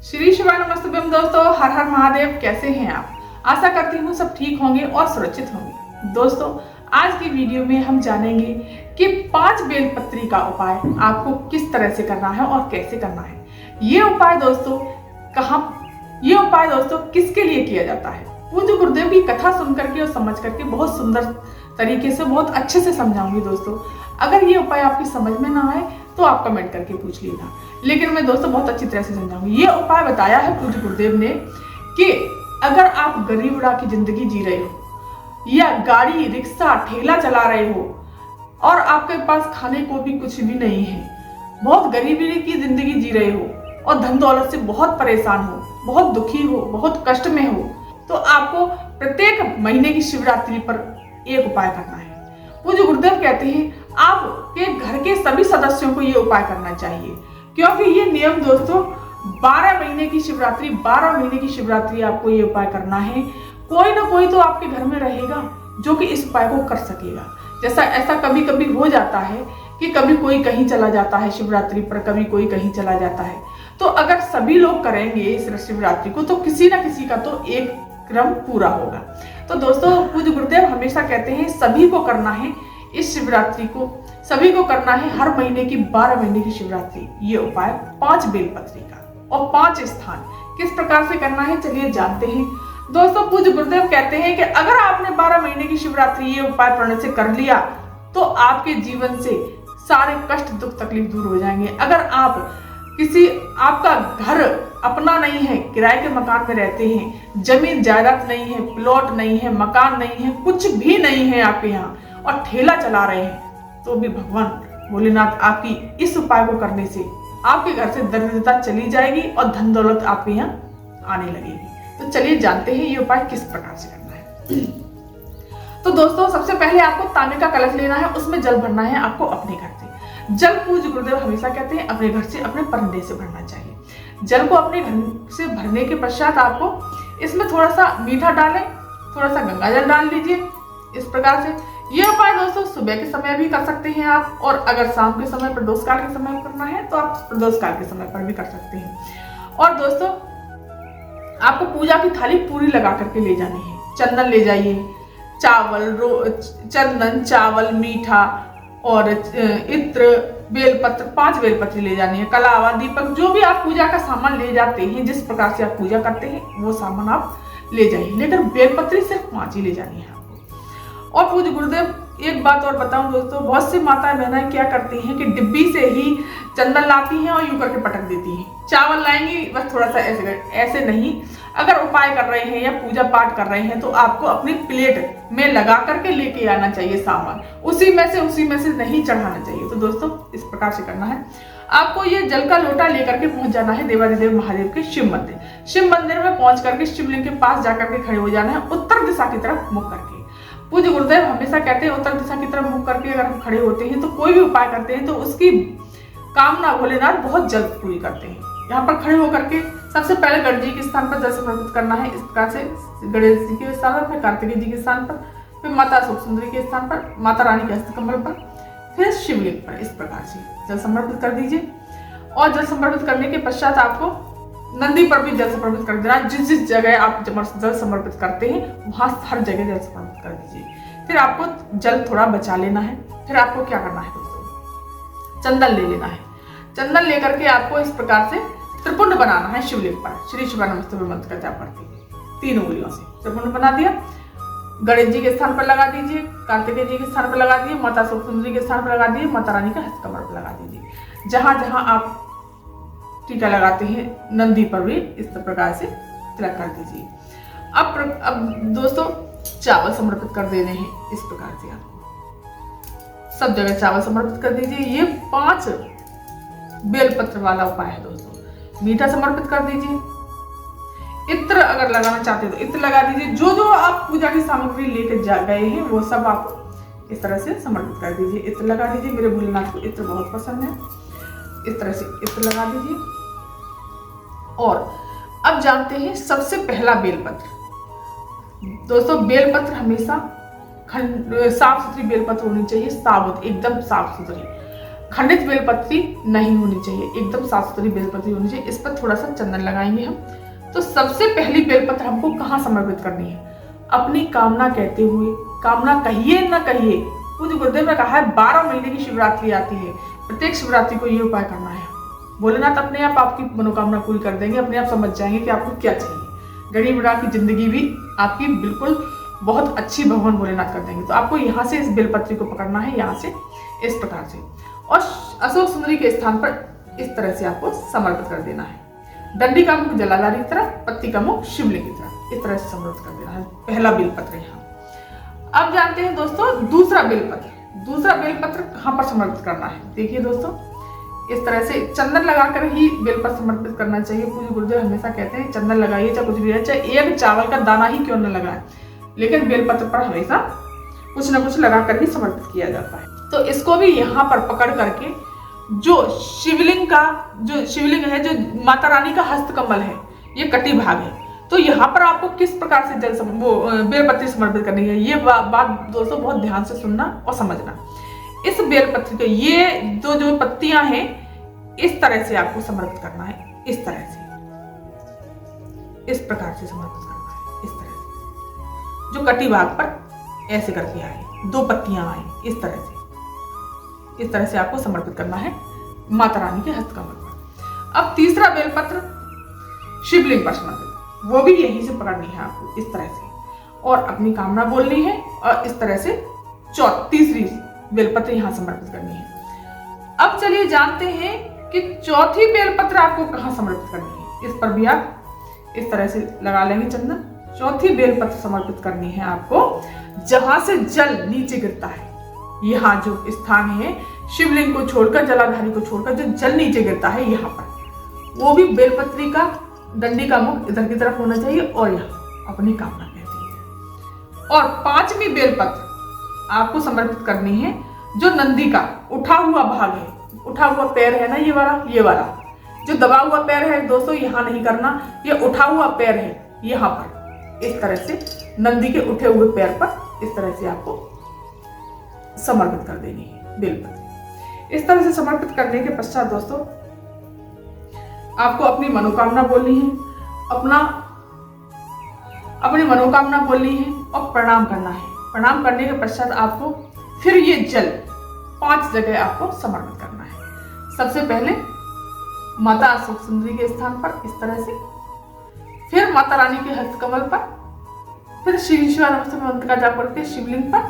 श्री शिवाय नमस्तुभ्यम दोस्तों, हर हर महादेव। कैसे हैं आप? आशा करती हूँ सब ठीक होंगे और सुरक्षित होंगे। दोस्तों, आज की वीडियो में हम जानेंगे कि 5 बेलपत्री का उपाय आपको किस तरह से करना है और कैसे करना है। ये उपाय दोस्तों किसके लिए किया जाता है, पूज्य गुरुदेव की कथा सुन करके और समझ करके बहुत सुंदर तरीके से, बहुत अच्छे से समझाऊंगी दोस्तों। अगर ये उपाय आपकी समझ में ना आए तो आप कमेंट करके पूछ लेना, लेकिन मैं दोस्तों बहुत अच्छी तरह से समझाऊंगी। ये उपाय बताया है पूज्य गुरुदेव ने कि अगर आप गरीब उड़ा की जिंदगी जी रहे हो या गाड़ी रिक्शा ठेला चला रहे हो और आपके पास खाने को भी कुछ भी नहीं है, बहुत गरीबी की जिंदगी जी रहे हो और धन दौलत से बहुत परेशान हो, बहुत दुखी हो, बहुत कष्ट में हो, तो आपको प्रत्येक महीने की शिवरात्रि पर एक उपाय करना है। पूज्य गुरुदेव कहते हैं आपके घर के सभी सदस्यों को ये उपाय करना चाहिए, क्योंकि ये नियम दोस्तों 12 महीने की शिवरात्रि आपको ये उपाय करना है। कोई ना कोई तो आपके घर में रहेगा जो कि इस उपाय को कर सकेगा। जैसा ऐसा कभी कभी हो जाता है कि कभी कोई कहीं चला जाता है शिवरात्रि पर, कभी कोई कहीं चला जाता है, तो अगर सभी लोग करेंगे इस शिवरात्रि को तो किसी ना किसी का तो एक क्रम पूरा होगा। तो दोस्तों, पूज्य गुरुदेव हमेशा कहते हैं सभी को करना है इस शिवरात्रि को, सभी को करना है हर महीने की 12 महीने की शिवरात्रि। ये उपाय 5 बेलपत्री का और 5 स्थान किस प्रकार से करना है, चलिए जानते हैं। दोस्तों, पूज्य गुरुदेव कहते हैं कि अगर आपने 12 महीने की शिवरात्रि ये उपाय करने से कर लिया तो आपके जीवन से सारे कष्ट दुख तकलीफ दूर हो जाएंगे। अगर आपका घर अपना नहीं है, किराए के मकान में रहते हैं, जमीन जायदाद नहीं है, प्लॉट नहीं है, मकान नहीं है, कुछ भी नहीं है आपके यहाँ और ठेला चला रहे हैं, तो भी भगवान भोलेनाथ आपकी इस उपाय को करने से आपके घर से दरिद्रता चली जाएगी और धन दौलत आपके यहाँ आने लगेगी। तो चलिए जानते हैं ये उपाय किस प्रकार से करना है। तो दोस्तों, सबसे पहले आपको तांबे का कलश लेना है, उसमें जल भरना है आपको अपने घर से। जल पूज्य गुरुदेव हमेशा कहते हैं अपने घर से, अपने परंडे से भरना चाहिए। जल को अपने घर से भरने के पश्चात आपको इसमें थोड़ा सा मीठा डालें, थोड़ा सा गंगा जल डाल लीजिए। इस प्रकार से ये उपाय दोस्तों सुबह के समय भी कर सकते हैं आप, और अगर शाम के समय प्रदोष काल के समय करना है तो आप प्रदोष काल के समय पर भी कर सकते हैं। और दोस्तों, आपको पूजा की थाली पूरी लगा करके ले जानी है। चंदन ले जाइए, चंदन, चावल, मीठा और इत्र, बेलपत्र, 5 बेलपत्री ले जानी है, कलावा, दीपक, जो भी आप पूजा का सामान ले जाते हैं, जिस प्रकार से आप पूजा करते हैं वो सामान आप ले जाइए, लेकिन बेलपत्री सिर्फ 5 ही ले जानी है आपको। और पूज्य गुरुदेव एक बात और बताऊं दोस्तों, बहुत सी माताएं बहनें क्या करती हैं कि डिब्बी से ही चंदन लाती हैं और यूं करके पटक देती हैं। चावल लाएंगी बस थोड़ा सा ऐसे नहीं। अगर उपाय कर रहे हैं या पूजा पाठ कर रहे हैं तो आपको अपनी प्लेट में लगा करके लेके आना चाहिए सामान, उसी में से नहीं चढ़ाना चाहिए। तो दोस्तों, इस प्रकार से करना है। आपको ये जल का लोटा लेकर के पहुंच जाना है देवाधिदेव महादेव के शिव मंदिर में पहुंच करके शिवलिंग के पास जाकर के खड़े हो जाना है, उत्तर दिशा की तरफ मुख करके। पूज्य गुरुदेव हमेशा कहते हैं उत्तर दिशा की तरफ मुख करके अगर हम खड़े होते हैं तो कोई भी उपाय करते हैं तो उसकी कामना भोलेनाथ बहुत जल्द पूरी करते हैं। यहाँ पर खड़े होकर के सबसे पहले गणेश जी के स्थान पर जल समर्पित करना है। इस प्रकार से गणेश जी के स्थान पर, फिर कार्तिकेय जी के स्थान पर, फिर माता सुख सुंदरी के स्थान पर, माता रानी के हस्तकमल पर, फिर शिवलिंग पर। इस प्रकार से जल समर्पित कर दीजिए। और जल समर्पित करने के पश्चात आपको नंदी पर भी जल समर्पित कर देना। जिस जगह आप जल समर्पित करते हैं वहां हर जगह जल समर्पित कर दीजिए। फिर आपको जल थोड़ा बचा लेना है। फिर आपको क्या करना है दोस्तों, चंदन ले लेना है। चंदन लेकर के आपको इस प्रकार से त्रिपुंड बनाना है शिवलिंग पर। श्री शिवाय नमस्तुभ्यम मंत्र का जाप करते हैं 3 उंगलियों से त्रिपुंड बना दिया। गणेश जी के स्थान पर लगा दीजिए, कार्तिकेय जी के स्थान पर लगा दिए, माता सुख सुंदरी के स्थान पर लगा दिए, माता रानी का हस्तकमल पर लगा दीजिए। जहां जहां आप टीका लगाते हैं नंदी पर भी इस प्रकार से तिलक कर दीजिए। अब दोस्तों, चावल समर्पित कर देने हैं। इस प्रकार से आप सब जगह चावल समर्पित कर दीजिए। ये 5 बेलपत्र वाला उपाय है दोस्तों। मीठा समर्पित कर दीजिए। इत्र अगर लगाना चाहते हैं तो इत्र लगा दीजिए। जो आप पूजा की सामग्री लेकर जा गए हैं वो सब आप इस तरह से समर्पित कर दीजिए। इत्र लगा दीजिए। मेरे भोलेनाथ को इत्र बहुत पसंद है। इस तरह से इत्र लगा दीजिए। और अब जानते हैं सबसे पहला बेलपत्र। दोस्तों, बेलपत्र हमेशा साफ सुथरी बेलपत्र होनी चाहिए, साबुत, एकदम साफ सुथरी। खंडित बेलपत्री नहीं होनी चाहिए, एकदम साफ सुथरी बेलपत्री होनी चाहिए। इस पर थोड़ा सा चंदन लगाएंगे हम। तो सबसे पहली बेलपत्र हमको कहाँ समर्पित करनी है? अपनी कामना कहते हुए, कामना कहिए ना कहिए, पूज्य गुरुदेव ने कहा है 12 महीने की शिवरात्रि आती है, प्रत्येक शिवरात्रि को ये उपाय करना है। भोलेनाथ अपने आप आपकी मनोकामना पूरी कर देंगे, अपने आप समझ जाएंगे कि आपको क्या चाहिए। गरीब राह की जिंदगी भी आपकी बिल्कुल बहुत अच्छी भगवान भोलेनाथ कर देंगे। तो आपको यहाँ से इस बेलपत्री को पकड़ना है, यहाँ से इस प्रकार से, और अशोक सुंदरी के स्थान पर इस तरह से आपको समर्पित कर देना है। डंडी का मुख जलाधारी की तरफ, पत्ती का मुख शिवलिंग की तरफ, इस तरह से समर्पित कर देना है पहला बेलपत्र यहाँ। अब जानते हैं दोस्तों दूसरा बेलपत्र। दूसरा बेलपत्र कहाँ पर समर्पित करना है? देखिए दोस्तों, इस तरह से चंदन लगाकर ही बेलपत्र समर्पित करना चाहिए। पूज्य गुरुदेव हमेशा कहते हैं चंदन लगाइए, चाहे कुछ भी है, चाहे एक चावल का दाना ही क्यों न लगाए, लेकिन बेलपत्र पर हमेशा कुछ न कुछ लगाकर ही समर्पित किया जाता है। तो इसको भी यहाँ पर पकड़ करके जो शिवलिंग है, जो माता रानी का हस्तकमल है, ये कटी भाग है, तो यहाँ पर आपको किस प्रकार से बेलपत्री समर्पित करनी है, ये बात दोस्तों बहुत ध्यान से सुनना और समझना। इस बेलपत्र के ये जो पत्तियां हैं, इस तरह से आपको समर्पित करना है, इस तरह से, इस प्रकार से समर्पित करना है, इस तरह से, जो कटी भाग पर ऐसे करके आए, 2 पत्तियां आए, इस तरह से आपको समर्पित करना है माता रानी के हस्तकमल पर। अब तीसरा बेलपत्र शिवलिंग पर समर्पित, वो भी यहीं से पकड़नी है आपको, इस तरह से, और अपनी कामना बोलनी है, और इस तरह से तीसरी बेलपत्र यहाँ समर्पित करनी है। अब चलिए जानते हैं कि चौथी बेलपत्र आपको कहाँ समर्पित करनी है। इस पर भी आप इस तरह से लगा लेंगे चंदन। चौथी बेलपत्र समर्पित करनी है आपको जहां से जल नीचे गिरता है, यहाँ जो स्थान है शिवलिंग को छोड़कर, जलाधारी को छोड़कर जो जल नीचे गिरता है यहाँ पर, वो भी बेलपत्री का डंडी का मुख इधर की तरफ होना चाहिए, और यहाँ अपनी कामना कहती है। और 5वीं बेलपत्र आपको समर्पित करनी है जो नंदी का उठा हुआ भाग है, उठा हुआ पैर है ना, ये वाला जो दबा हुआ पैर है दोस्तों, यहाँ नहीं करना, ये उठा हुआ पैर है, यहाँ पर इस तरह से नंदी के उठे हुए पैर पर इस तरह से आपको समर्पित कर देनी है बेलपत्र। इस तरह से समर्पित करने के पश्चात दोस्तों आपको अपनी मनोकामना बोलनी है, अपनी मनोकामना बोलनी है और प्रणाम करना है। प्रणाम करने के पश्चात आपको फिर ये जल 5 जगह आपको समर्पित करना है। सबसे पहले माता अशोक सुंदरी के स्थान पर इस तरह से, फिर माता रानी के हस्तकमल पर, फिर श्री शिवा नमस्ते मंत्र का जाप करके शिवलिंग पर,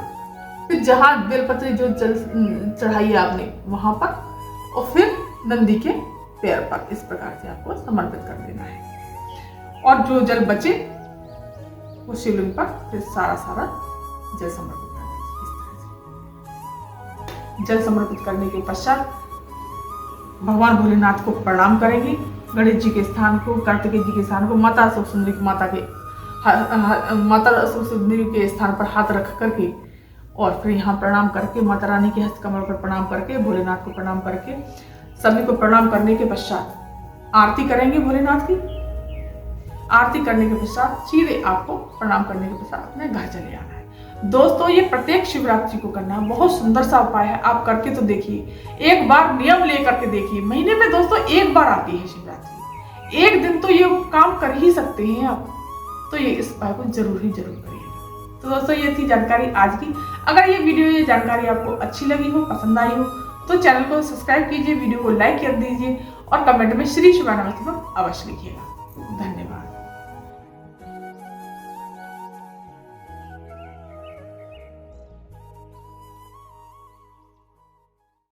फिर जहां बेलपत्री जो जल चढ़ाई आपने वहां पर, और फिर नंदी के पैर पर, इस प्रकार से आपको समर्पित कर देना है। और जो जल बचे वो शिवलिंग पर फिर सारा जल समर्पित कर देना। इस तरह से जल समर्पित करने के पश्चात भगवान भोलेनाथ को प्रणाम करेंगे। गणेश जी के स्थान को, कार्तिकेय जी के स्थान को, माता अशोक सुंदरी के स्थान पर हाथ रख करके, और फिर यहाँ प्रणाम करके माता रानी के हस्तकमल पर प्रणाम करके, भोलेनाथ को प्रणाम करके, सभी को प्रणाम करने के पश्चात आरती करेंगे भोलेनाथ की। आरती करने के पश्चात सीधे आपको प्रणाम करने के पश्चात अपने घर चले आना है। दोस्तों ये प्रत्येक शिवरात्रि को करना है, बहुत सुंदर सा उपाय है, आप करके तो देखिए, एक बार नियम लेकर के देखिए। महीने में दोस्तों एक बार आती है शिवरात्रि, एक दिन तो ये काम कर ही सकते हैं आप, तो ये इस उपाय को जरूर करिए। तो दोस्तों ये थी जानकारी आज की। अगर ये जानकारी आपको अच्छी लगी हो, पसंद आई हो, तो चैनल को सब्सक्राइब कीजिए, वीडियो को लाइक कर दीजिए, और कमेंट में श्री शिवा नमस्ते अवश्य लिखिएगा। धन्यवाद।